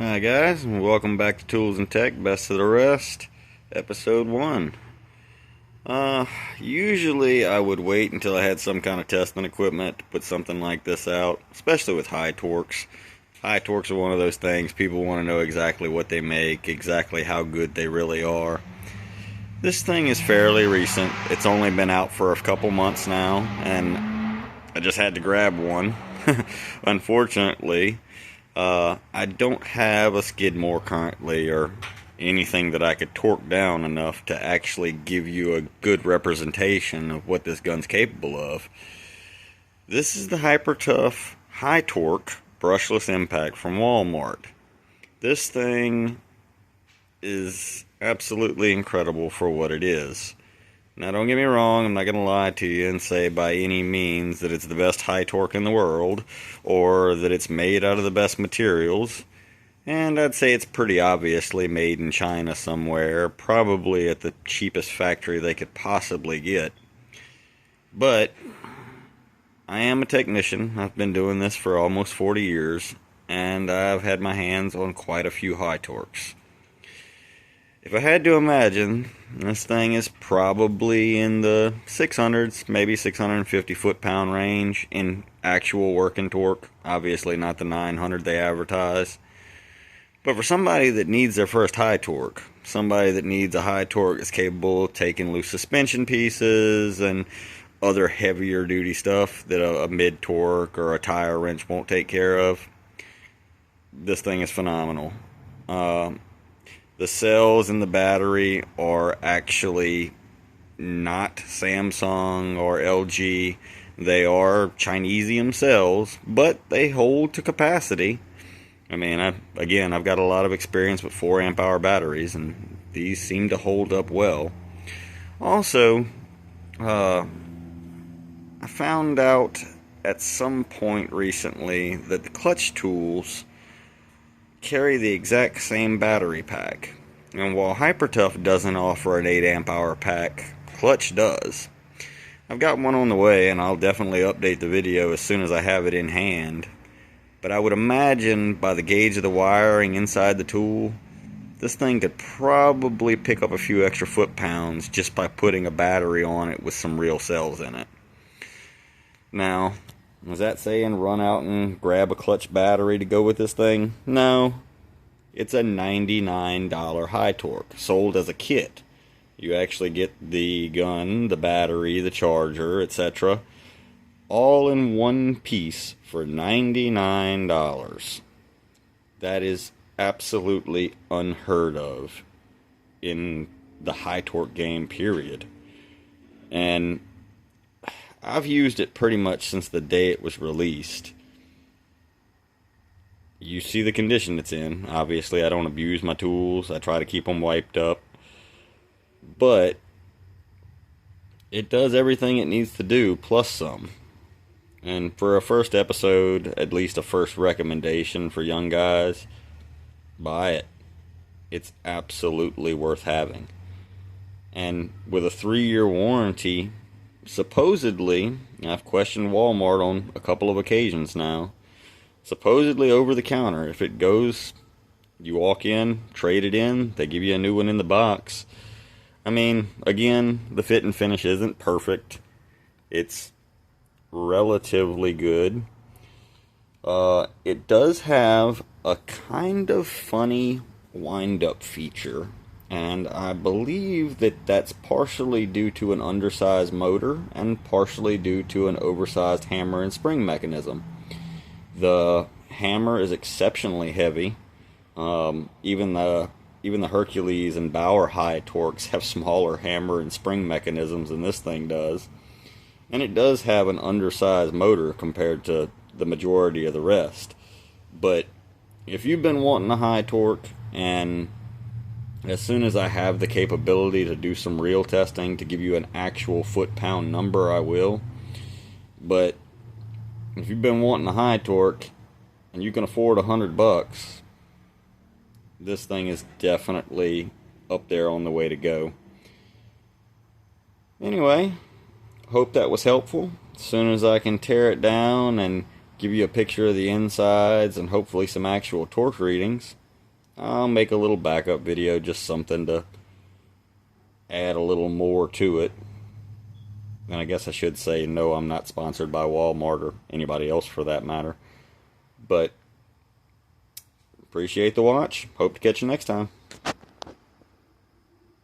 Hi guys, and welcome back to Tools and Tech, Best of the Rest, Episode 1. Usually I would wait until I had some kind of testing equipment to put something like this out, especially with high torques. High torques are one of those things people want to know exactly what they make, exactly how good they really are. This thing is fairly recent. It's only been out for a couple months now, and I just had to grab one. Unfortunately, I don't have a Skidmore currently or anything that I could torque down enough to actually give you a good representation of what this gun's capable of. This is the Hypertough High Torque Brushless Impact from Walmart. This thing is absolutely incredible for what it is. Now, don't get me wrong, I'm not going to lie to you and say by any means that it's the best high torque in the world, or that it's made out of the best materials. And I'd say it's pretty obviously made in China somewhere, probably at the cheapest factory they could possibly get. But I am a technician. I've been doing this for almost 40 years, and I've had my hands on quite a few high torques. If I had to imagine, this thing is probably in the 600s, maybe 650 foot-pound range in actual working torque. Obviously not the 900 they advertise. But for somebody that needs their first high torque, somebody that needs a high torque that's capable of taking loose suspension pieces and other heavier duty stuff that a mid torque or a tire wrench won't take care of, this thing is phenomenal. The cells in the battery are actually not Samsung or LG. They are Chinesium cells, but they hold to capacity. I mean, I've got a lot of experience with 4 amp hour batteries, and these seem to hold up well. Also, I found out at some point recently that the clutch tools carry the exact same battery pack. And while Hypertough doesn't offer an 8 amp hour pack, Clutch does. I've got one on the way, and I'll definitely update the video as soon as I have it in hand. But I would imagine by the gauge of the wiring inside the tool, this thing could probably pick up a few extra foot-pounds just by putting a battery on it with some real cells in it. Now, was that saying run out and grab a clutch battery to go with this thing? No. It's a $99 high torque, sold as a kit. You actually get the gun, the battery, the charger, etc., all in one piece for $99. That is absolutely unheard of in the high torque game, period. And I've used it pretty much since the day it was released. You see the condition it's in. Obviously, I don't abuse my tools. I try to keep them wiped up. But it does everything it needs to do, plus some. And for a first episode, at least a first recommendation for young guys, buy it. It's absolutely worth having. And with a 3-year warranty, supposedly, I've questioned Walmart on a couple of occasions now, supposedly over the counter. If it goes, you walk in, trade it in, they give you a new one in the box. I mean, again, the fit and finish isn't perfect. It's relatively good. It does have a kind of funny wind-up feature, and I believe that that's partially due to an undersized motor and partially due to an oversized hammer and spring mechanism. The hammer is exceptionally heavy. Even the Hercules and Bauer high torques have smaller hammer and spring mechanisms than this thing does. And it does have an undersized motor compared to the majority of the rest. But if you've been wanting a high torque, and as soon as I have the capability to do some real testing to give you an actual foot-pound number, I will. But if you've been wanting a high torque and you can afford $100, this thing is definitely up there on the way to go. Anyway, hope that was helpful. As soon as I can tear it down and give you a picture of the insides and hopefully some actual torque readings, I'll make a little backup video, just something to add a little more to it. And I guess I should say, no, I'm not sponsored by Walmart or anybody else for that matter. But appreciate the watch. Hope to catch you next time.